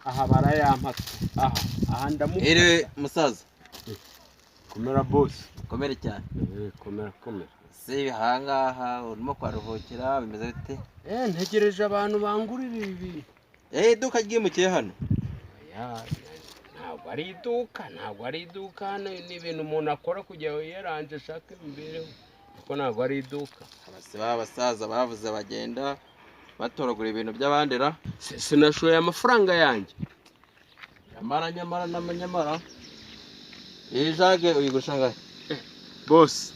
aha barayampata aha ndamufata. Ere musaza Komera boss. komere cyane. Komera. Se hangaha urimo kwaruhukira bimeze bite? Ntegereje abantu bangurira ibi. Iduka ryimukiye hano. Ntabwo ari iduka hano ni ibintu umuntu akora kugira ngo yaranje ashake imibereho. Kuko ntabwo ari iduka. Abasaza bavuze bagenda batoragura ibintu by'abandera. Sinashoye amafaranga yanjye. Nyamara. Iyi jage uyigusha ngahe? Boss.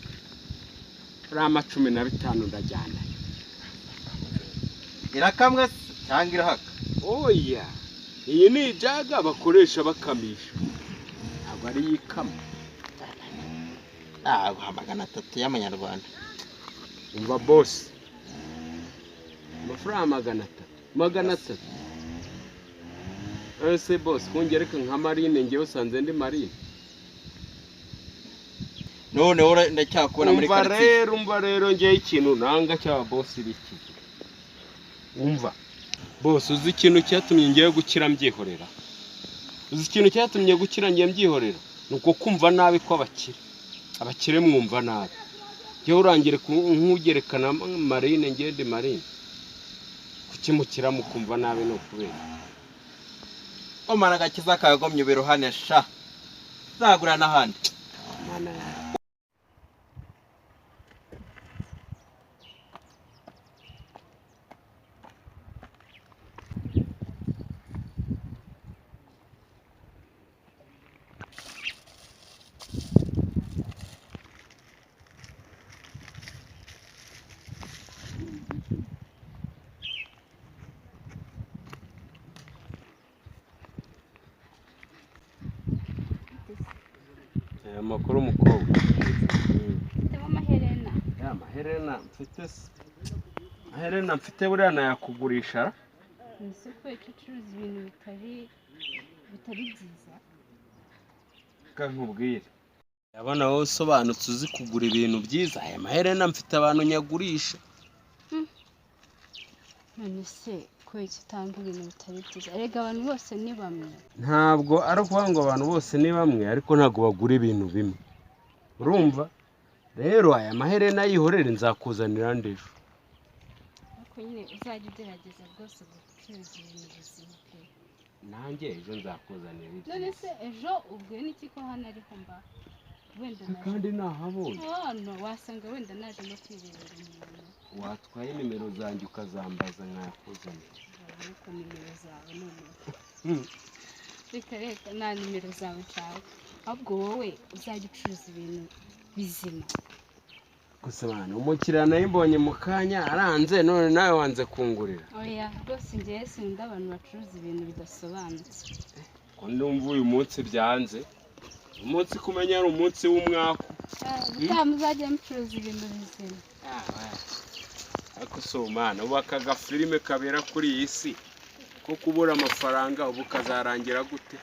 Rama 15 ndajyana. Irakamwe cyangwa irahaka? Oya. Iyi ni ijaga bakoresha bakamisha. Ntabwo ari ikama. Magana 3 y'amanyarwanda. Umva boss. Amafaranga 300. Ese boss kungereka nka marine ngewe usanze ndi marine. None ora ndacyakubona muri quartier. Umva rero ngewe ikintu nanga cyaba boss biki. Umva. Boss uzi ikintu cyatumye ngiye gukira mbyihorera. Uzi ikintu cyatumye gukira ngiye mbyihorera. Nuko kumva nabi ko abakire mwumva nabi. Ngewe urangire nkugerekana marine ngewe ndi marine. Kukimukira mukumva nabi no kubera. Omara gakiza kagomye biruhane sha. Zagura nahandi. Mana amakuru umukobwa. Ndimo amaherena. Amaherena mfite Amaherena mfite buriya nayakugurisha. Nise ko icucuruza ibintu bitari byiza. Kankubwire. Yabona wowe usobanutse uzi kugura ibintu byiza. Aya maherena mfite abantu nyagurisha. None se ko itanga ibintu bitari byiza. Erega abantu bose ni bamwe. Ntabwo ari ukuvuga ngo abantu bose ni bamwe ariko ntabwo bagura ibintu bimwe. Urumva? Rero aya maherena yihorere nzakuzanira ndejo. Ariko nyine uzajya ugerageza rwose gucuruza ibintu bizima pe. Nanjye ejo nzakuzanira iki. None se ejo ubwo niki ko hano ariho mba wenda kandi nahabonye. No wasanga wenda naje no kwirebera umuntu. Watwaye nimero zanjye ukazambaza nkayakuzanira. Ariko nimero zawe none. Reka nta nimero zawe nshaka. Ahubwo wowe uzajya ucuruza ibintu bizima. Gusa bana umukiriya nayimbonye mu kanya aranze none nawe wanze kungurira. Oya rwose ngiye sinda abantu bacuruza ibintu bidasobanutse. Ko ndumva uyu munsi byanze. Umunsi kumenya ari umunsi w'umwaka. Muzajya mucuruza ibintu bizima. Ariko so mana ubakaga filime kabera kuri iyi si ko kubura amafaranga ubu kazarangira gute?